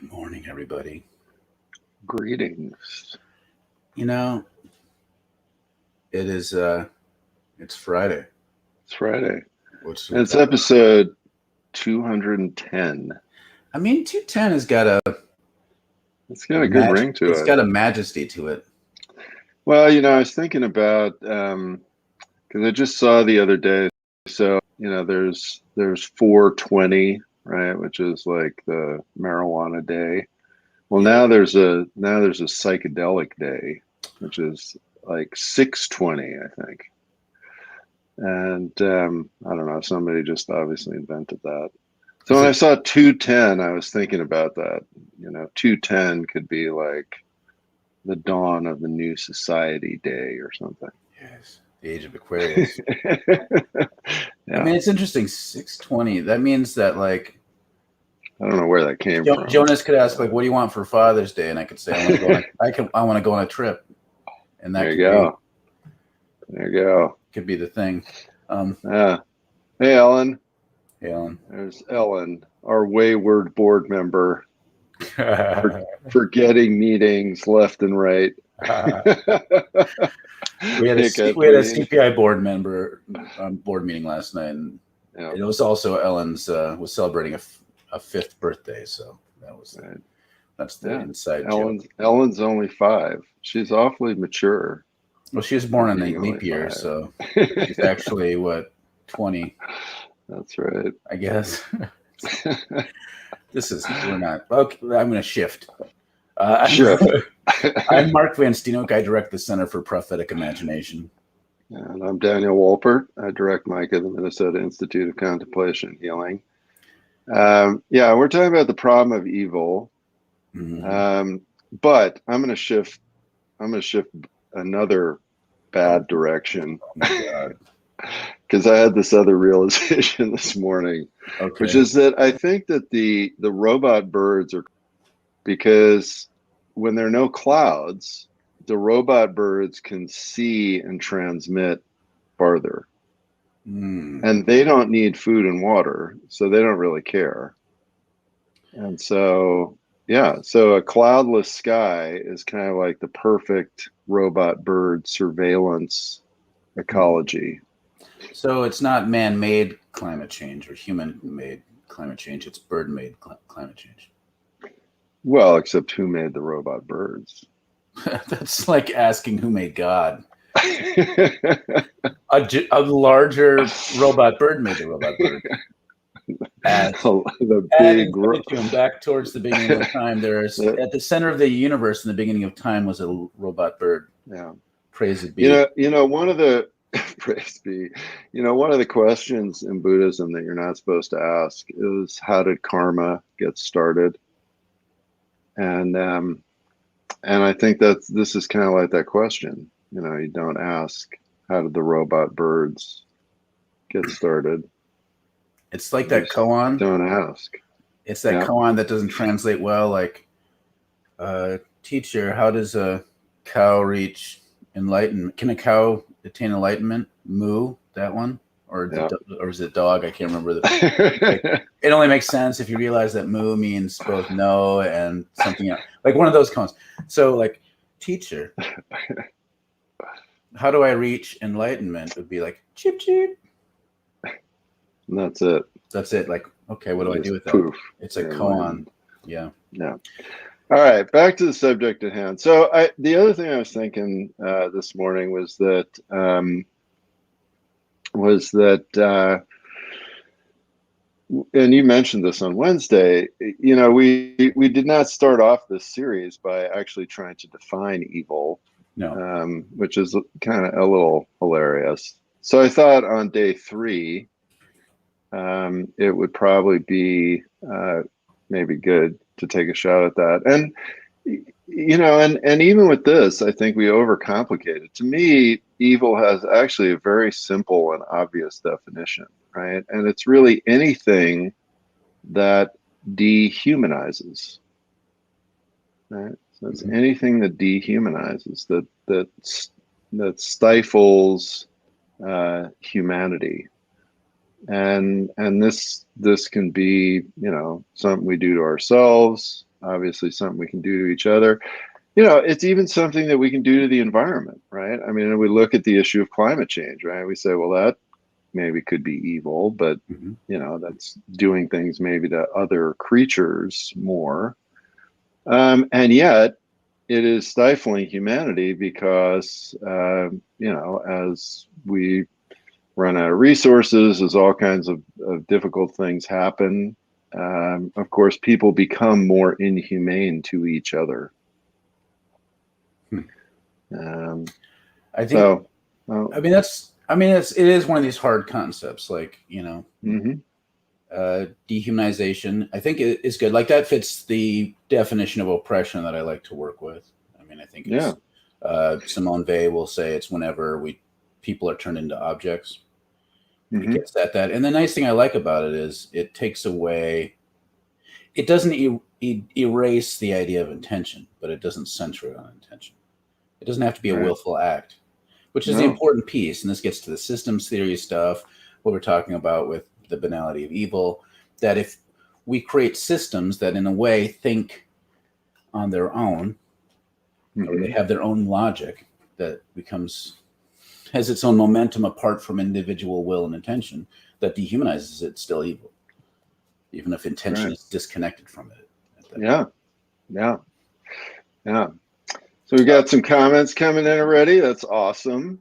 Good morning, everybody. Greetings. You know, it is it's Friday. It's Friday. Which And it's episode 210. I mean, 210 has got a It's got a good ring to it. It's got a majesty to it. Well, I was thinking about because I just saw the other day. So, there's 420, right, which is like the marijuana day. Well, now there's a psychedelic day, which is like 620, I think. And I don't know, somebody just obviously invented that. So when I saw 210, I was thinking about that. 210 could be like the dawn of the new society day or something. Yes, the age of Aquarius. Yeah. I mean, it's interesting. 620. That means that, like, I don't know where that came from. Jonas could ask, like, "What do you want for Father's Day?" And I could say, "I want to go on a trip." And that There you go. There you go. Could be the thing. Yeah. Hey, Ellen. Hey, Ellen. There's Ellen, our wayward board member, forgetting meetings left and right. We had a CPI board member board meeting last night, and it was also Ellen's was celebrating a 5th birthday, so that's the inside joke. Ellen's only 5. She's awfully mature. Well, she was born in a leap year, so she's actually 20. That's right. I guess. We're not okay. I'm going to shift. I'm Mark Van Steenhoek. I direct the Center for Prophetic Imagination. And I'm Daniel Wolpert. I direct Mike at the Minnesota Institute of Contemplation Healing. We're talking about the problem of evil. Mm-hmm. But I'm going to shift another bad direction. Because I had this other realization this morning, which is that I think that the robot birds are, because when there are no clouds, the robot birds can see and transmit farther. And they don't need food and water, so they don't really care. And so, so a cloudless sky is kind of like the perfect robot bird surveillance ecology. So it's not man-made climate change or human-made climate change. It's bird-made climate change. Well, except who made the robot birds? That's like asking who made God. A larger robot bird made the robot bird. Back towards the beginning of time, there's at the center of the universe in the beginning of time was a robot bird. Yeah. Praise be. One of the praise be. One of the questions in Buddhism that you're not supposed to ask is, how did karma get started? And I think that this is kind of like that question. You don't ask, how did the robot birds get started? It's like that koan. Don't ask. It's that koan that doesn't translate well. Like, teacher, how does a cow reach enlightenment? Can a cow attain enlightenment? Moo, that one, or is it dog? I can't remember. It only makes sense if you realize that moo means both no and something else, like one of those koans. So, like, teacher, how do I reach enlightenment? Would be like cheep cheep. And that's it. That's it. Like, okay, what do I do with that? Poof. It's a koan. Yeah. Yeah. All right, back to the subject at hand. So the other thing I was thinking this morning was that and you mentioned this on Wednesday, we did not start off this series by actually trying to define evil, which is kind of a little hilarious. So I thought on day 3, it would probably be maybe good to take a shot at that. And, and even with this, I think we overcomplicate it. To me, evil has actually a very simple and obvious definition, right? And it's really anything that dehumanizes, right? So it's anything that dehumanizes, that stifles humanity. And this can be, something we do to ourselves. obviously something we can do to each other. You know, it's even something that we can do to the environment, right? I mean, we look at the issue of climate change, right? We say, well, that maybe could be evil, but Mm-hmm. you know, that's doing things maybe to other creatures more. And yet it is stifling humanity because, you know, as we run out of resources, as all kinds of difficult things happen, of course, people become more inhumane to each other. Hmm. I think, so, well, I mean, it is one of these hard concepts, like, you know, mm-hmm. Dehumanization. I think it is good. Like that fits the definition of oppression that I like to work with. I mean, I think it's, Simone Weil will say it's whenever people are turned into objects. It Mm-hmm. gets at that. And the nice thing I like about it is it takes away, it doesn't erase the idea of intention, but it doesn't center it on intention. It doesn't have to be a willful act, which is the No. important piece. And this gets to the systems theory stuff, what we're talking about with the banality of evil, that if we create systems that in a way think on their own, or they have their own logic that has its own momentum apart from individual will and intention, that dehumanizes it, still evil, even if intention is disconnected from it. Yeah. So we got some comments coming in already. That's awesome.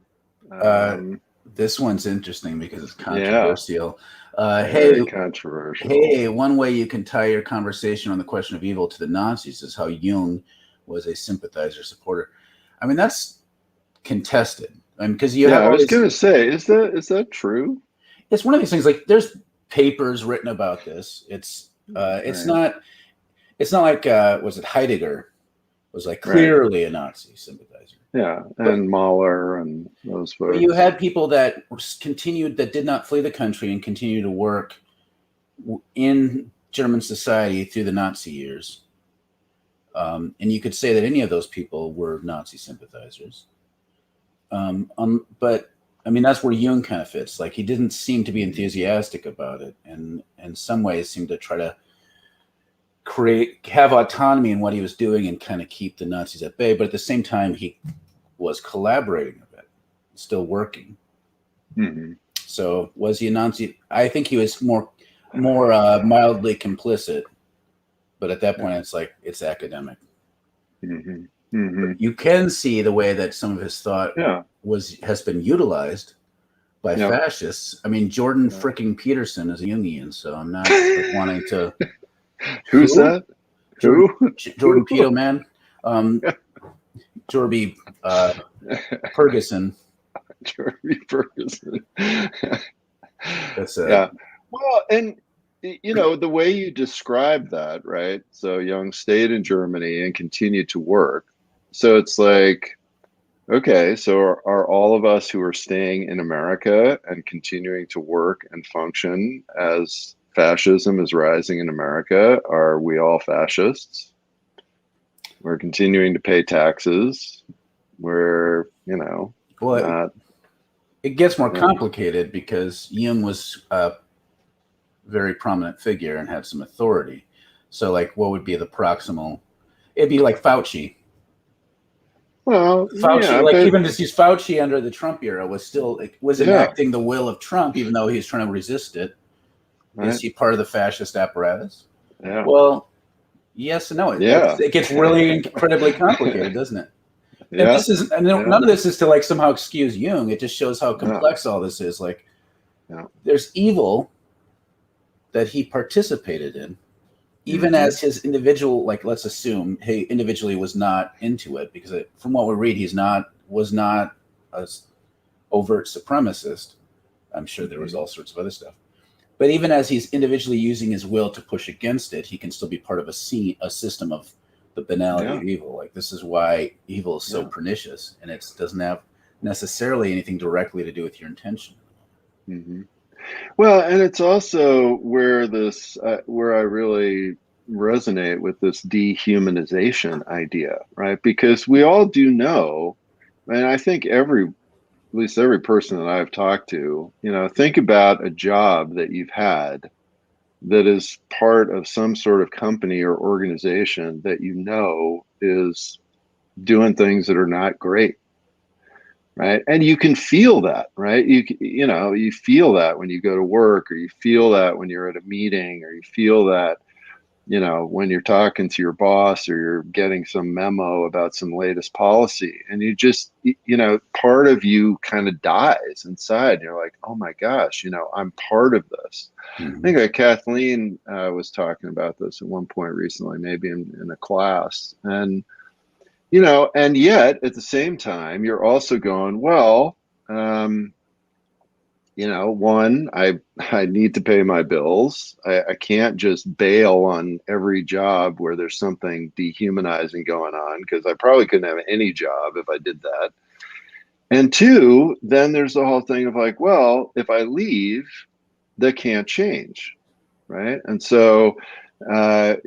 This one's interesting because it's controversial. Very controversial. Hey, one way you can tie your conversation on the question of evil to the Nazis is how Jung was a sympathizer supporter. I mean, that's contested. I mean, because I was going to say, is that true? It's one of these things. Like, there's papers written about this. It's not like was it Heidegger was like clearly a Nazi sympathizer. Yeah, and Mahler and those folks. But you had people that did not flee the country and continue to work in German society through the Nazi years. And you could say that any of those people were Nazi sympathizers. But I mean, that's where Jung kind of fits. Like, he didn't seem to be enthusiastic about it, and in some ways seemed to try to have autonomy in what he was doing and kind of keep the Nazis at bay. But at the same time, he was collaborating a bit, still working. Mm-hmm. So was he a Nazi? I think he was more mildly complicit. But at that point, it's like, it's academic. Mm-hmm. Mm-hmm. You can see the way that some of his thought has been utilized by fascists. I mean, Jordan freaking Peterson is a Jungian, so I'm not wanting to. Who's that? Jordan Peterson, man. Jorby Ferguson. Jorby Ferguson. That's Well, and you know, the way you describe that, right? So Jung stayed in Germany and continued to work. So it's like, okay, so are all of us who are staying in America and continuing to work and function as fascism is rising in America, are we all fascists? We're continuing to pay taxes. We're, you know, it gets more complicated because Jung was a very prominent figure and had some authority. So, like, what would be the proximal? It'd be like Fauci. Well, Fauci, even just use Fauci under the Trump era was enacting the will of Trump, even though he was trying to resist it. Right. Is he part of the fascist apparatus? Yeah. Well, yes and no. It gets really incredibly complicated, doesn't it? Yeah. And none of this is to like somehow excuse Jung. It just shows how complex all this is. Like, there's evil that he participated in, even as his individual, like, let's assume he individually was not into it, because from what we read, was not a overt supremacist. I'm sure there was all sorts of other stuff. But even as he's individually using his will to push against it, he can still be part of a system of the banality of evil. Like, this is why evil is so pernicious, and it doesn't have necessarily anything directly to do with your intention. Mm-hmm. Well, and it's also where where I really resonate with this dehumanization idea, right? Because we all do know, and I think at least every person that I've talked to, you know, think about a job that you've had that is part of some sort of company or organization that you know is doing things that are not great, right? And you can feel that, right? You feel that when you go to work, or you feel that when you're at a meeting, or you feel that when you're talking to your boss, or you're getting some memo about some latest policy, and you just, part of you kind of dies inside. And you're like, oh my gosh, I'm part of this. I think Kathleen was talking about this at one point recently, maybe in a class. And, and yet at the same time, you're also going, well, one, I need to pay my bills. I can't just bail on every job where there's something dehumanizing going on, because I probably couldn't have any job if I did that. And two, then there's the whole thing of like, well, if I leave, that can't change, right? And so, so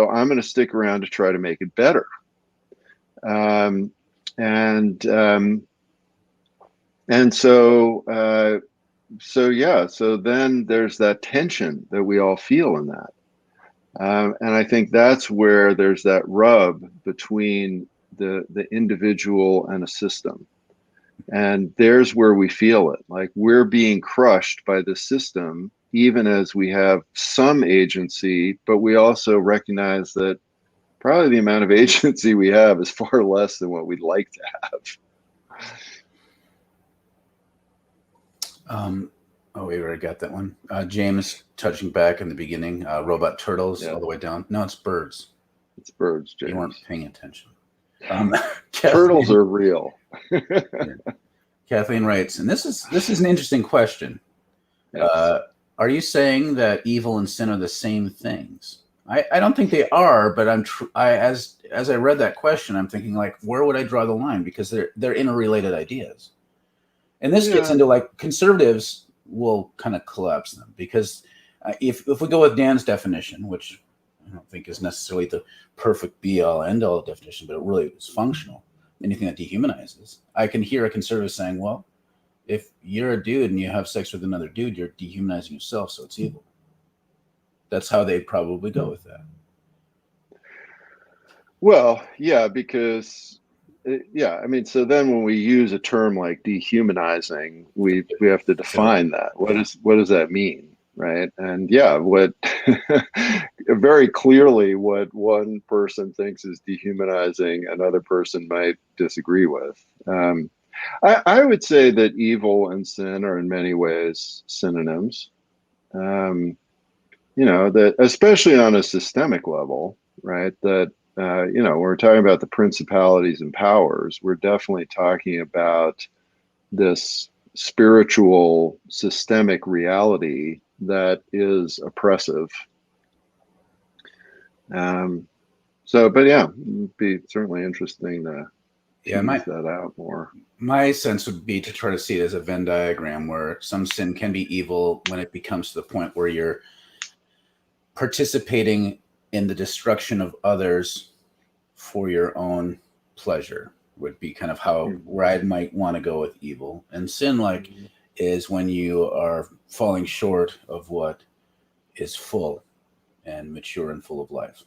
I'm going to stick around to try to make it better. Um, and so so then there's that tension that we all feel in that. And I think that's where there's that rub between the individual and a system. And there's where we feel it. Like we're being crushed by the system, even as we have some agency, but we also recognize that probably the amount of agency we have is far less than what we'd like to have. We already got that one. James touching back in the beginning. Robot turtles all the way down. No, it's birds. It's birds, James. You weren't paying attention. Turtles are real. Kathleen writes, and this is an interesting question. Yes. Are you saying that evil and sin are the same things? I don't think they are, but as I read that question, I'm thinking like, where would I draw the line? Because they're interrelated ideas. And this gets into like conservatives will kind of collapse them, because if we go with Dan's definition, which I don't think is necessarily the perfect be-all end-all definition, but it really is functional, anything that dehumanizes, I can hear a conservative saying, well, if you're a dude and you have sex with another dude, you're dehumanizing yourself, so it's evil. That's how they'd probably go with that. Well, yeah, because I mean, so then when we use a term like dehumanizing, we have to define that. What does that mean, right? And what very clearly what one person thinks is dehumanizing, another person might disagree with. I would say that evil and sin are in many ways synonyms. That especially on a systemic level, right? That we're talking about the principalities and powers. We're definitely talking about this spiritual systemic reality that is oppressive. But it'd be certainly interesting to tease that out more. My sense would be to try to see it as a Venn diagram where some sin can be evil when it becomes to the point where you're participating in the destruction of others for your own pleasure, would be kind of where I might want to go with evil. And sin is when you are falling short of what is full and mature and full of life.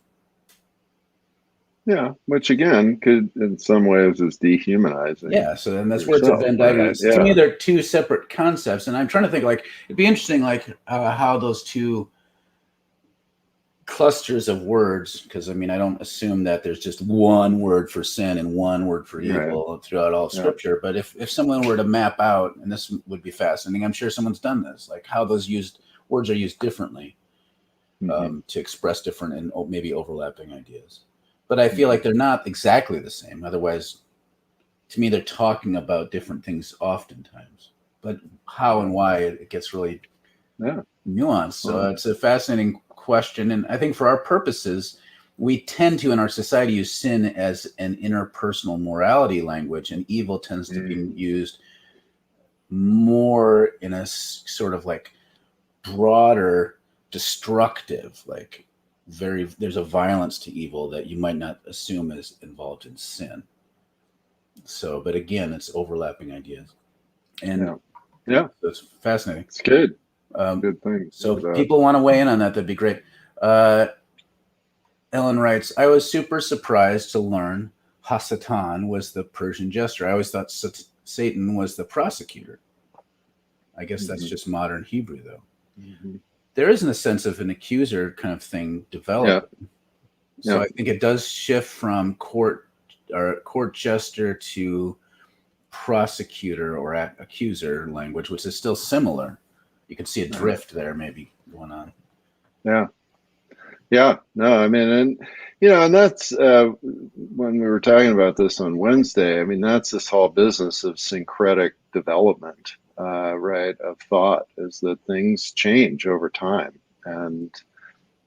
Yeah, which again could in some ways is dehumanizing. Yeah, so then that's where it's a Venn diagram. Right? Yeah. To me, they're two separate concepts, and I'm trying to think it'd be interesting how those two clusters of words, because I mean, I don't assume that there's just one word for sin and one word for evil throughout all scripture. But if someone were to map out, and this would be fascinating, I'm sure someone's done this, like how those words are used differently to express different and maybe overlapping ideas. But I feel like they're not exactly the same. Otherwise, to me, they're talking about different things oftentimes. But how and why, it gets really nuanced. So it's a fascinating question. And I think for our purposes, we tend to, in our society, use sin as an interpersonal morality language, and evil tends to be used more in a sort of like broader, destructive, like there's a violence to evil that you might not assume is involved in sin. So, but again, it's overlapping ideas. And so it's fascinating. It's good. Good thing. So people want to weigh in on that. That'd be great. Ellen writes, I was super surprised to learn Hasatan was the Persian jester. I always thought Satan was the prosecutor. I guess that's just modern Hebrew, though. There isn't a sense of an accuser kind of thing developed. So I think it does shift from court jester to prosecutor or accuser language, which is still similar. You can see a drift there maybe going on. No, I mean, and and that's when we were talking about this on Wednesday. I mean, that's this whole business of syncretic development, right? Of thought, is that things change over time, and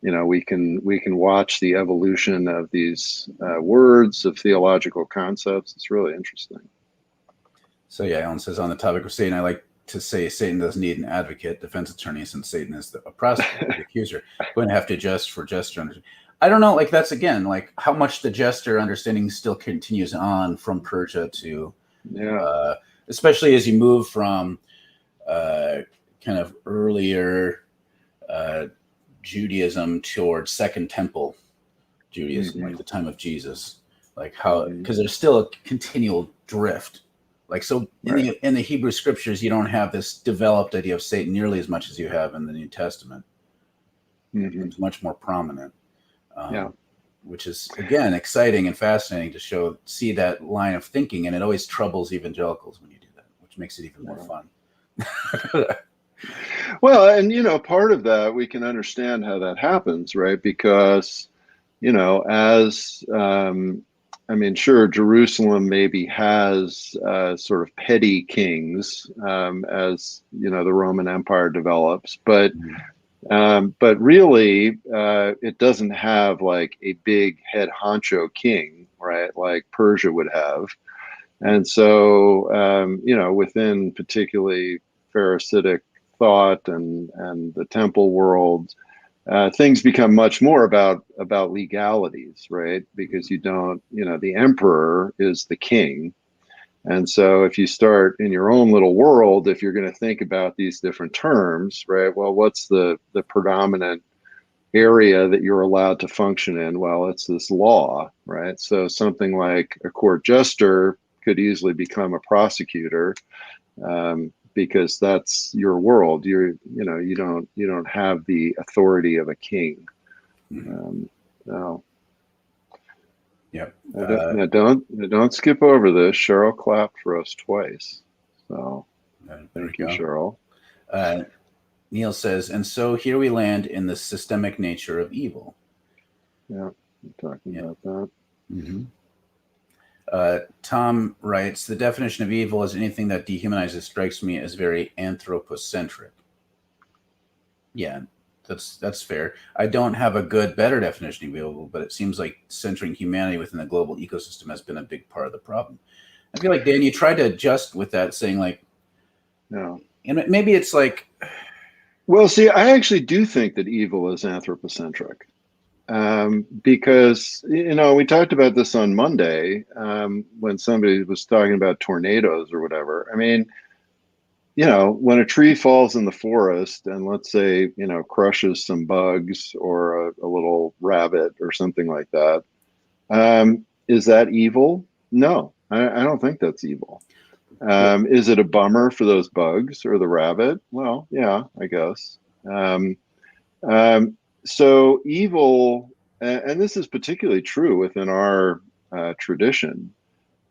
we can watch the evolution of these words, of theological concepts. It's really interesting. So Ellen says, on the topic of Satan, I like to say Satan doesn't need an advocate, defense attorney, since Satan is a prosecutor, the accuser. Going to have to adjust for jester. I don't know. Like, that's again, like how much the jester understanding still continues on from Persia to, especially as you move from kind of earlier Judaism towards Second Temple Judaism, like the time of Jesus, like how, because there's still a continual drift. Like, so in the Hebrew scriptures, you don't have this developed idea of Satan nearly as much as you have in the New Testament. It's much more prominent, which is, again, exciting and fascinating to see that line of thinking. And it always troubles evangelicals when you do that, which makes it even more fun. Well, and, part of that, we can understand how that happens, right? Because, as I mean, sure, Jerusalem maybe has sort of petty kings as the Roman Empire develops, but really, it doesn't have like a big head honcho king, right? Like Persia would have, and so within particularly Pharisaic thought and the temple world. Things become much more about legalities, right? Because you don't, the emperor is the king. And so if you start in your own little world, if you're going to think about these different terms, right? Well, what's the predominant area that you're allowed to function in? Well, it's this law, right? So something like a court jester could easily become a prosecutor. Because that's your world. You don't have the authority of a king. No. Yep. Don't skip over this. Cheryl clapped for us twice. So thank you, Cheryl. Neil says, and so here we land in the systemic nature of evil. Yeah, we're talking about that. Tom writes, the definition of evil as anything that dehumanizes strikes me as very anthropocentric. Yeah, that's fair. I don't have a better definition of evil, but it seems like centering humanity within the global ecosystem has been a big part of the problem. I feel like, Dan, you tried to adjust with that, saying like, no. And maybe it's like, well, see, I actually do think that evil is anthropocentric. Because, we talked about this on Monday when somebody was talking about tornadoes or whatever. I mean, when a tree falls in the forest and let's say, crushes some bugs or a little rabbit or something like that, is that evil? No, I don't think that's evil. Is it a bummer for those bugs or the rabbit? Well, yeah, I guess. So evil, and this is particularly true within our tradition,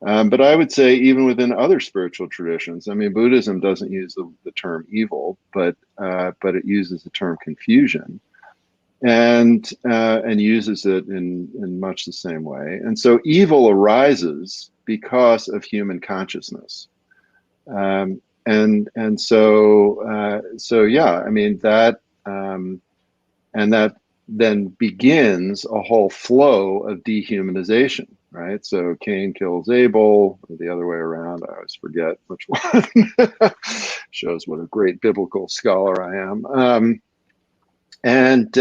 but I would say even within other spiritual traditions. I mean, Buddhism doesn't use the term evil, but it uses the term confusion, and uses it in much the same way. And so evil arises because of human consciousness, and so yeah, I mean that. And that then begins a whole flow of dehumanization, right? So Cain kills Abel, or the other way around. I always forget which one. Shows what a great biblical scholar I am. And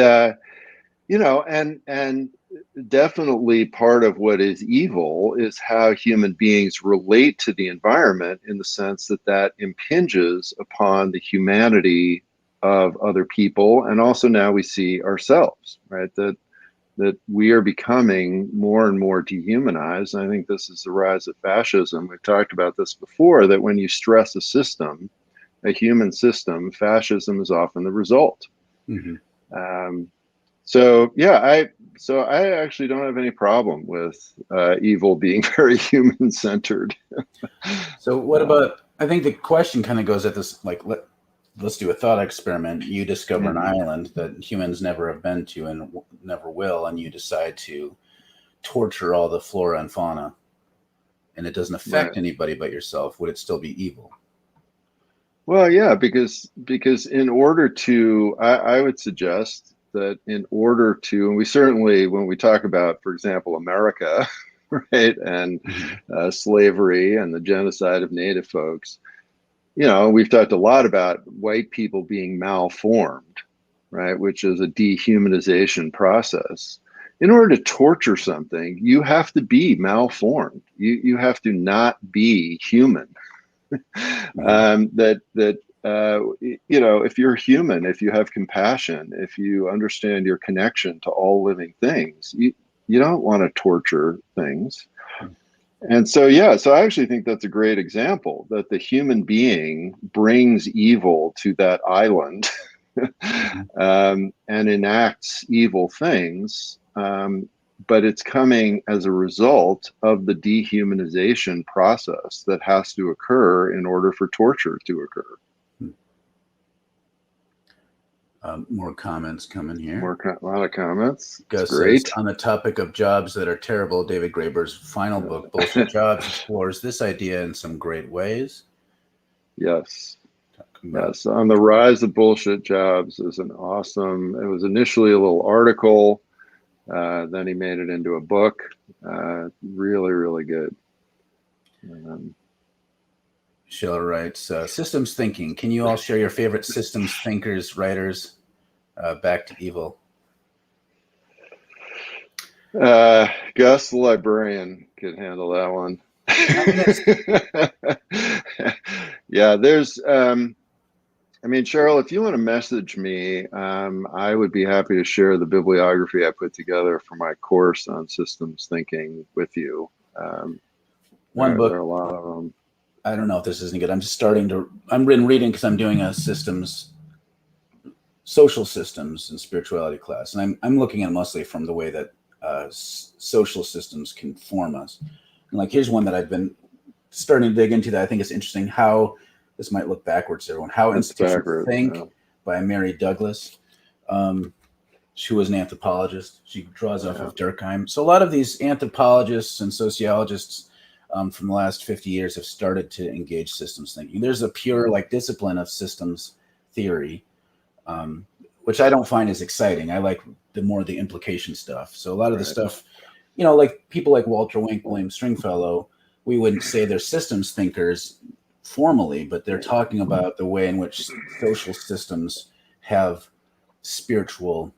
definitely part of what is evil is how human beings relate to the environment, in the sense that impinges upon the humanity of other people, and also now we see ourselves, right? That we are becoming more and more dehumanized. And I think this is the rise of fascism. We've talked about this before, that when you stress a system, a human system, fascism is often the result. Mm-hmm. So I actually don't have any problem with evil being very human centered. So what about, I think the question kind of goes at this, like, let's do a thought experiment. You discover an island that humans never have been to and never will, and you decide to torture all the flora and fauna, and it doesn't affect anybody but yourself. Would it still be evil? Well, yeah, because in order to, I would suggest that in order to, and we certainly, when we talk about, for example, America, right, and slavery and the genocide of Native folks, we've talked a lot about white people being malformed, right, which is a dehumanization process. In order to torture something, you have to be malformed. You have to not be human. If you're human, if you have compassion, if you understand your connection to all living things, you don't want to torture things. And so I actually think that's a great example, that the human being brings evil to that island and enacts evil things. But it's coming as a result of the dehumanization process that has to occur in order for torture to occur. More comments coming here. A lot of comments. Gus great. Says, on the topic of jobs that are terrible, David Graeber's final book, Bullshit Jobs, explores this idea in some great ways. Yes. Yes. On the Rise of Bullshit Jobs is an awesome, it was initially a little article. Then he made it into a book. Really, really good. Sheila writes, systems thinking. Can you all share your favorite systems thinkers, writers? Back to evil. Gus, the librarian, could handle that one. Yeah, there's, Cheryl, if you want to message me, I would be happy to share the bibliography I put together for my course on systems thinking with you. One book. There are a lot of them. I don't know if this isn't good. I'm reading because I'm doing a social systems and spirituality class. And I'm looking at mostly from the way that social systems can form us. And like, here's one that I've been starting to dig into that I think is interesting, how this might look backwards to everyone. How Institutions Think by Mary Douglas. She was an anthropologist. She draws off of Durkheim. So a lot of these anthropologists and sociologists from the last 50 years have started to engage systems thinking. There's a pure discipline of systems theory, which I don't find as exciting. I like the more the implication stuff. So a lot of the stuff, like people like Walter Wink, William Stringfellow, we wouldn't say they're systems thinkers formally, but they're talking about the way in which social systems have spiritual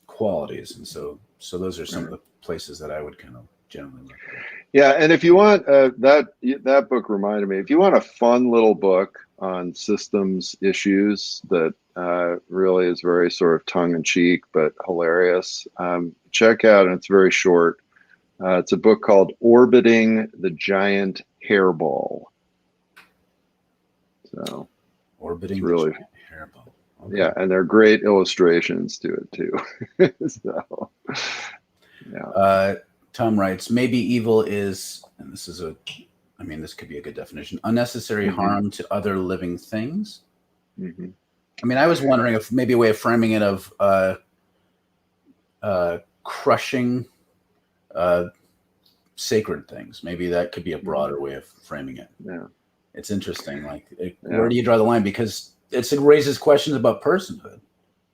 qualities. And so those are some of the places that I would kind of generally look at. Yeah, and if you want that book reminded me, if you want a fun little book on systems issues that really is very sort of tongue-in-cheek but hilarious, check out, and it's very short. It's a book called Orbiting the Giant Hairball. So Orbiting really, the Giant Hairball. Okay. Yeah, and they're great illustrations to it too. So, yeah. Tom writes, maybe evil is, and this is this could be a good definition, unnecessary harm to other living things. I was wondering if maybe a way of framing it of crushing sacred things. Maybe that could be a broader way of framing it. Yeah. It's interesting. Where do you draw the line? Because it raises questions about personhood.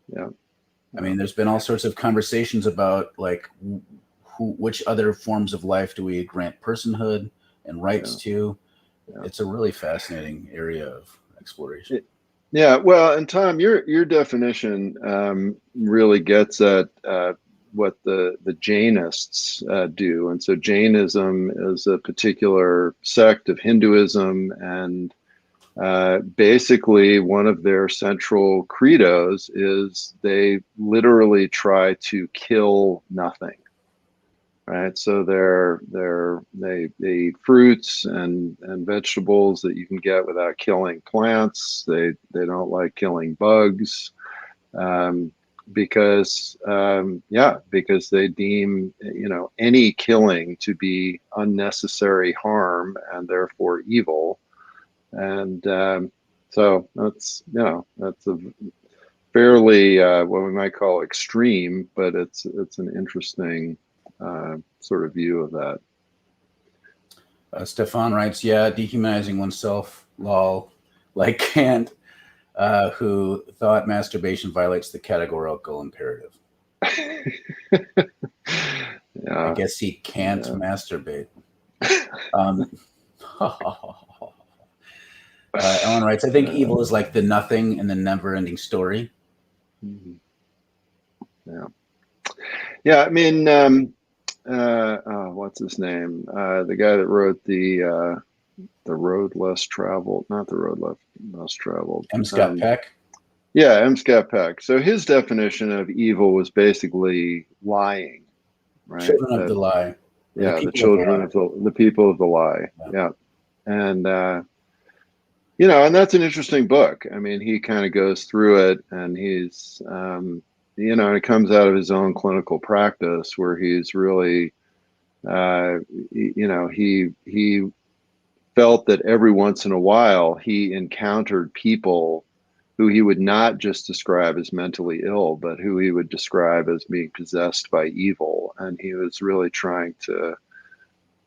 Yeah. There's been all sorts of conversations about which other forms of life do we grant personhood and rights to. Yeah. It's a really fascinating area of exploration. Yeah, well, and Tom, your definition really gets at what the Jainists do. And so Jainism is a particular sect of Hinduism, and basically one of their central credos is they literally try to kill nothing. Right, so they eat fruits and vegetables that you can get without killing plants. They don't like killing bugs, because because they deem any killing to be unnecessary harm and therefore evil. And so that's a fairly what we might call extreme, but it's an interesting sort of view of that. Stefan writes, dehumanizing oneself, lol, like Kant, who thought masturbation violates the categorical imperative. I guess he can't masturbate. Ellen writes, I think evil is like the nothing in the never-ending story. Yeah, I mean, what's his name? The guy that wrote the Road Less Traveled, not the Road Less Traveled. M. Scott Peck. Yeah, M. Scott Peck. So his definition of evil was basically lying, right? Children of the lie. Yeah, the children of the people of the lie. Yeah. And and that's an interesting book. I mean, he kind of goes through it, and he's it comes out of his own clinical practice where he's really he felt that every once in a while he encountered people who he would not just describe as mentally ill, but who he would describe as being possessed by evil. And he was really trying to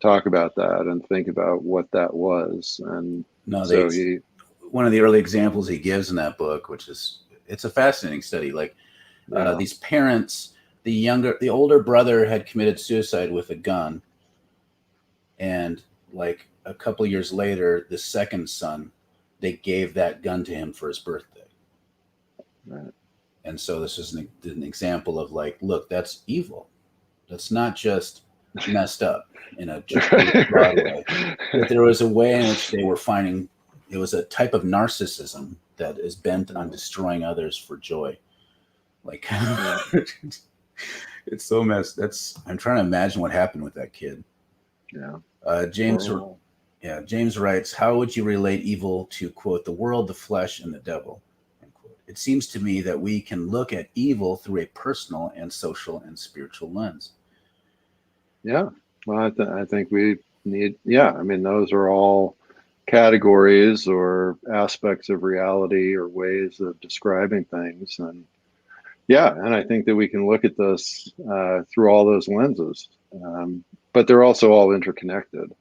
talk about that and think about what that was. And one of the early examples he gives in that book, it's a fascinating study. Like these parents, the older brother had committed suicide with a gun. And like a couple of years later, the second son, they gave that gun to him for his birthday. Right. And so this is an example of like, look, that's evil. That's not just messed up in a broad way. But there was a way in which they were finding, it was a type of narcissism that is bent on destroying others for joy. Like, it's so messed. I'm trying to imagine what happened with that kid. Yeah. James writes, how would you relate evil to, quote, the world, the flesh, and the devil? Unquote. It seems to me that we can look at evil through a personal and social and spiritual lens. Yeah. Well, I think we need, I mean, those are all categories or aspects of reality or ways of describing things. And and I think that we can look at this through all those lenses. But they're also all interconnected.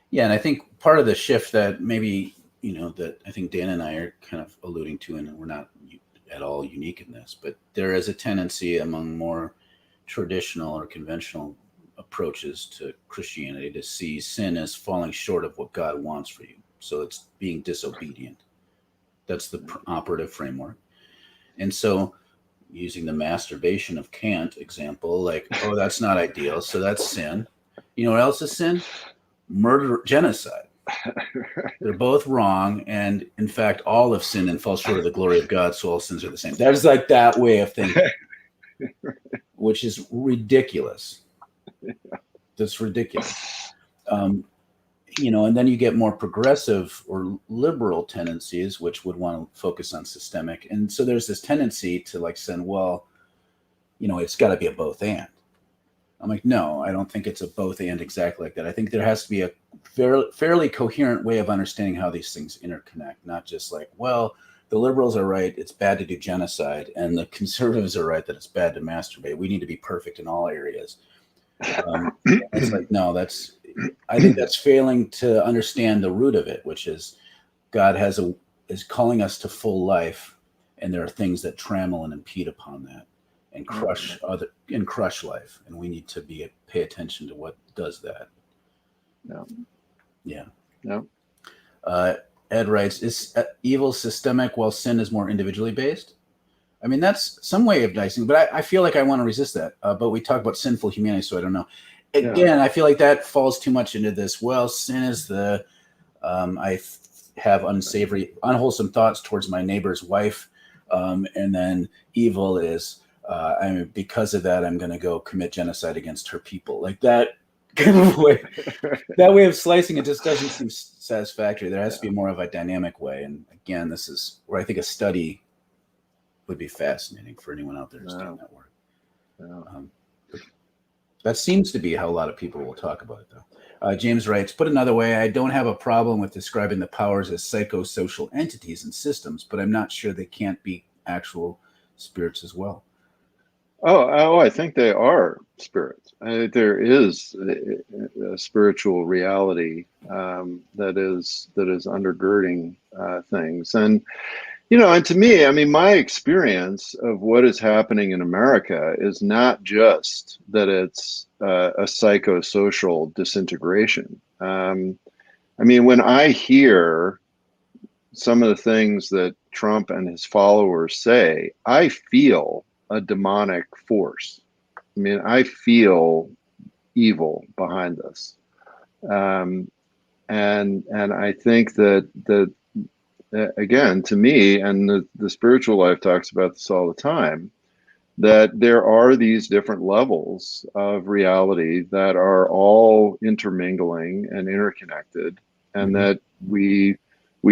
Yeah, and I think part of the shift that maybe, that I think Dan and I are kind of alluding to, and we're not at all unique in this, but there is a tendency among more traditional or conventional approaches to Christianity to see sin as falling short of what God wants for you. So it's being disobedient. That's the operative framework. And so using the masturbation of Kant example, like, oh, that's not ideal. So that's sin. You know what else is sin? Murder, genocide. They're both wrong. And in fact, all have sinned and fall short of the glory of God. So all sins are the same. That is like that way of thinking, which is ridiculous. That's ridiculous. And then you get more progressive or liberal tendencies, which would want to focus on systemic. And so there's this tendency to like say, well, it's got to be a both and. I'm like, no, I don't think it's a both and exactly like that. I think there has to be a fairly coherent way of understanding how these things interconnect, not just like, well, the liberals are right, it's bad to do genocide, and the conservatives are right that it's bad to masturbate. We need to be perfect in all areas. It's like, no, I think that's failing to understand the root of it, which is God is calling us to full life, and there are things that trammel and impede upon that and crush life, and we need to pay attention to what does that. Ed writes, is evil systemic while sin is more individually based? I mean, that's some way of dicing, but I feel like I want to resist that. But we talk about sinful humanity, so I don't know. Again, I feel like that falls too much into this. Well, sin is have unsavory, unwholesome thoughts towards my neighbor's wife. And then evil is, because of that, I'm going to go commit genocide against her people. Like that kind of way. That way of slicing it just doesn't seem satisfactory. There has to be more of a dynamic way. And again, this is where I think a study would be fascinating for anyone out there who's doing that work. That seems to be how a lot of people will talk about it, though. James writes, put another way, I don't have a problem with describing the powers as psychosocial entities and systems, but I'm not sure they can't be actual spirits as well. I think they are spirits. There is a spiritual reality that is undergirding things, and and to me, I mean, my experience of what is happening in America is not just that it's a psychosocial disintegration. I mean, when I hear some of the things that Trump and his followers say, I feel a demonic force. I mean, I feel evil behind this, and I think that again, to me, and the spiritual life talks about this all the time, that there are these different levels of reality that are all intermingling and interconnected, and that we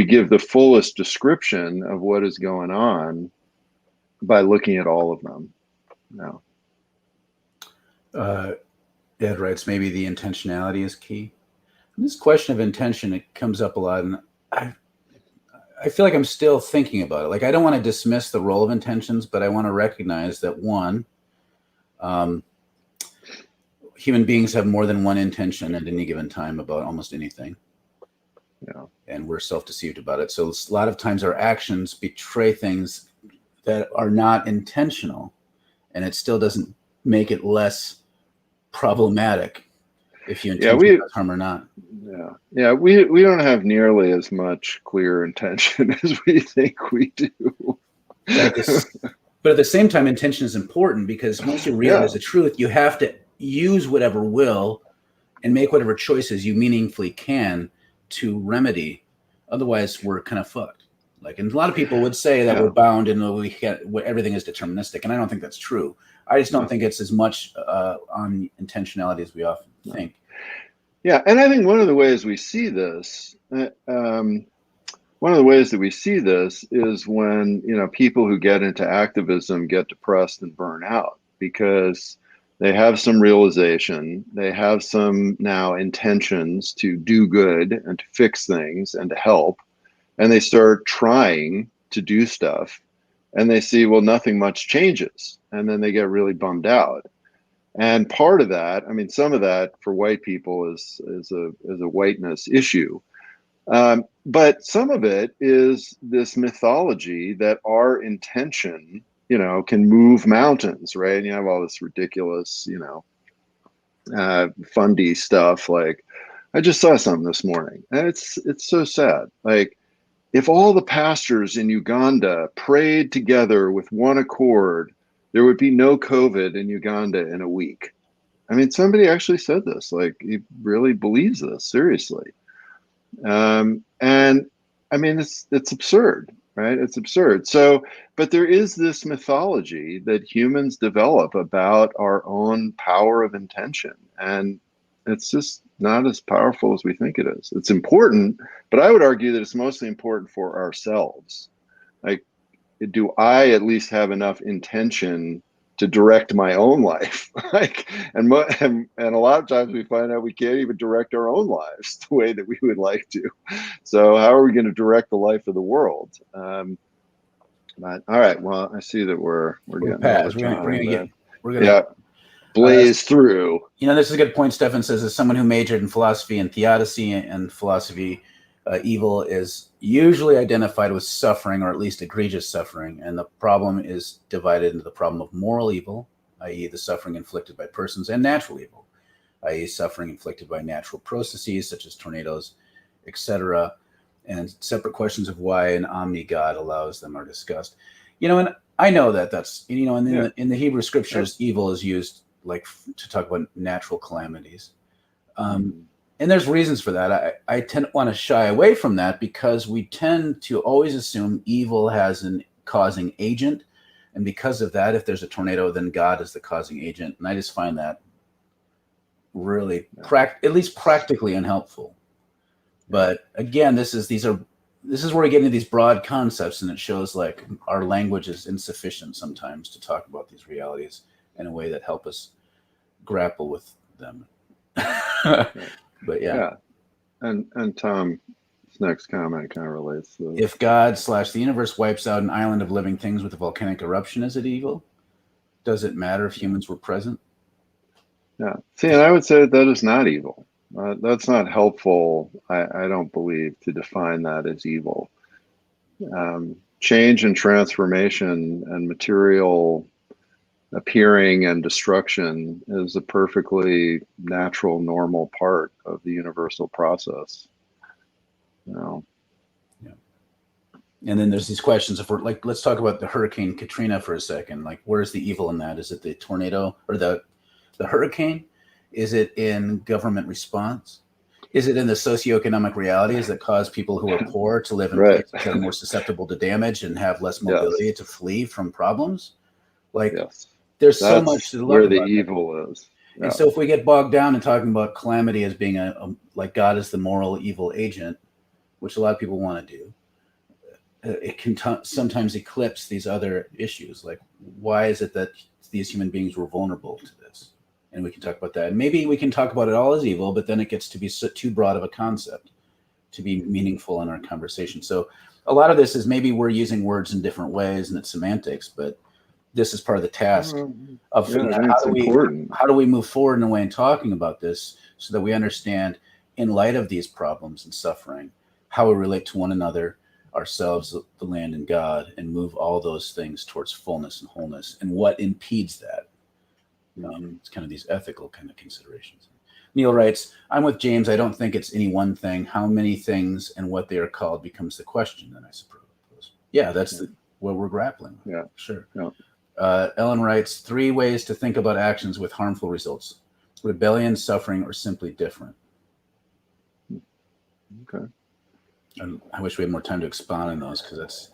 give the fullest description of what is going on by looking at all of them. Ed writes, maybe the intentionality is key. And this question of intention, it comes up a lot, and I feel like I'm still thinking about it. Like, I don't want to dismiss the role of intentions, but I want to recognize that one, human beings have more than one intention at any given time about almost anything. And we're self-deceived about it. So a lot of times our actions betray things that are not intentional, and it still doesn't make it less problematic if you intend harm or not. We don't have nearly as much clear intention as we think we do. But at the same time, intention is important, because once you realize the truth, you have to use whatever will and make whatever choices you meaningfully can to remedy. Otherwise, we're kind of fucked. And a lot of people would say that we're bound and everything is deterministic, and I don't think that's true. I just don't think it's as much on intentionality as we often think. Yeah, and I think one of the ways we see this, is when people who get into activism get depressed and burn out, because they have some realization, they have some now intentions to do good and to fix things and to help, and they start trying to do stuff, and they see, well, nothing much changes, and then they get really bummed out. And part of that, I mean, some of that for white people is a whiteness issue, but some of it is this mythology that our intention, can move mountains, right? And you have all this ridiculous, fundy stuff. Like, I just saw something this morning, and it's so sad. Like, if all the pastors in Uganda prayed together with one accord, there would be no COVID in Uganda in a week. I mean, somebody actually said this. Like, he really believes this seriously. And I mean, it's absurd, right? It's absurd. So, but there is this mythology that humans develop about our own power of intention, and it's just not as powerful as we think it is. It's important, but I would argue that it's mostly important for ourselves. Like, do I at least have enough intention to direct my own life? And a lot of times we find out we can't even direct our own lives the way that we would like to. So how are we going to direct the life of the world? But all right, well, I see that we're getting past. We're gonna blaze through. This is a good point. Stefan says, as someone who majored in philosophy and theodicy and philosophy, evil is usually identified with suffering, or at least egregious suffering, and the problem is divided into the problem of moral evil, i.e. the suffering inflicted by persons, and natural evil, i.e. suffering inflicted by natural processes such as tornadoes, etc. And separate questions of why an omni-god allows them are discussed. And I know that's, in the Hebrew scriptures, evil is used to talk about natural calamities. And there's reasons for that. I tend to want to shy away from that because we tend to always assume evil has an causing agent. And because of that, if there's a tornado, then God is the causing agent. And I just find that really, at least practically unhelpful. But again, this is where we get into these broad concepts, and it shows like our language is insufficient sometimes to talk about these realities in a way that help us grapple with them. But yeah. And Tom's next comment kind of relates to this. If God / the universe wipes out an island of living things with a volcanic eruption, is it evil? Does it matter if humans were present? Yeah. See, and I would say that is not evil. That's not helpful, I don't believe, to define that as evil. Change and transformation and material appearing and destruction is a perfectly natural, normal part of the universal process. Yeah. And then there's these questions. If we're like, let's talk about the Hurricane Katrina for a second. Like, where's the evil in that? Is it the tornado or the hurricane? Is it in government response? Is it in the socioeconomic realities that cause people who are poor to live in places that are more susceptible to damage and have less mobility to flee from problems? Like, there's so much to love where the about evil is. Yeah. And so if we get bogged down in talking about calamity as being like God is the moral evil agent, which a lot of people want to do, it can sometimes eclipse these other issues. Like, why is it that these human beings were vulnerable to this? And we can talk about that. And maybe we can talk about it all as evil, but then it gets to be too broad of a concept to be meaningful in our conversation. So a lot of this is maybe we're using words in different ways and it's semantics, but this is part of the task of figuring out how do we move forward in a way in talking about this so that we understand, in light of these problems and suffering, how we relate to one another, ourselves, the land, and God, and move all those things towards fullness and wholeness, and what impedes that. It's kind of these ethical kind of considerations. Neil writes, I'm with James. I don't think it's any one thing. How many things and what they are called becomes the question, then, I suppose. Yeah, that's what we're grappling with. Yeah. Sure. Yeah. Ellen writes, 3 ways to think about actions with harmful results: rebellion, suffering, or simply different. Okay. And I wish we had more time to expound on those, because that's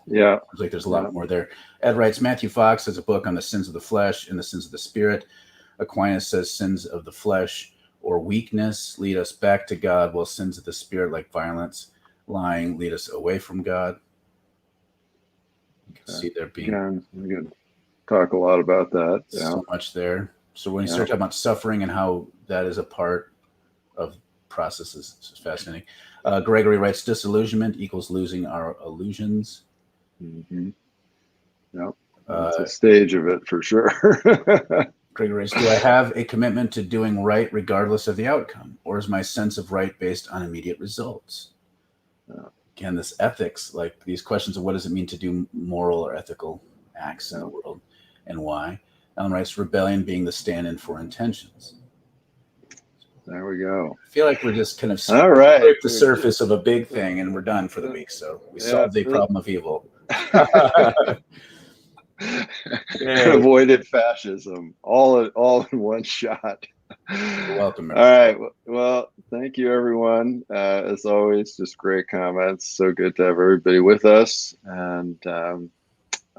like there's a lot more there. Ed writes, Matthew Fox has a book on the sins of the flesh and the sins of the spirit. Aquinas says sins of the flesh or weakness lead us back to God, while sins of the spirit, like violence, lying, lead us away from God. You can see there being we could talk a lot about that. So much there. So when you start talking about suffering and how that is a part of processes, it's fascinating. Gregory writes, disillusionment equals losing our illusions. Mm-hmm. Yep. That's a stage of it for sure. Gregory writes, do I have a commitment to doing right regardless of the outcome? Or is my sense of right based on immediate results? Again, this ethics, like these questions of what does it mean to do moral or ethical acts in the world and why? Ellen writes, rebellion being the stand-in for intentions. There we go. I feel like we're just kind of scraped the surface of a big thing and we're done for the week. So we solved the problem of evil. Avoided fascism all in one shot. You're welcome. All right. Well, thank you, everyone. As always, just great comments. So good to have everybody with us. And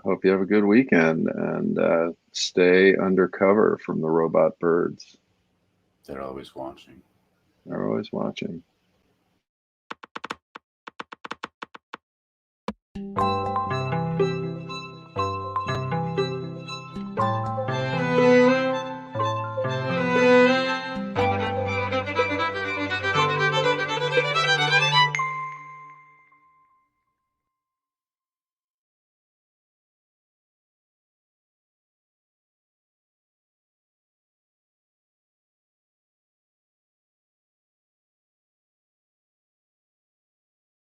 hope you have a good weekend, and stay undercover from the robot birds. They're always watching. They're always watching.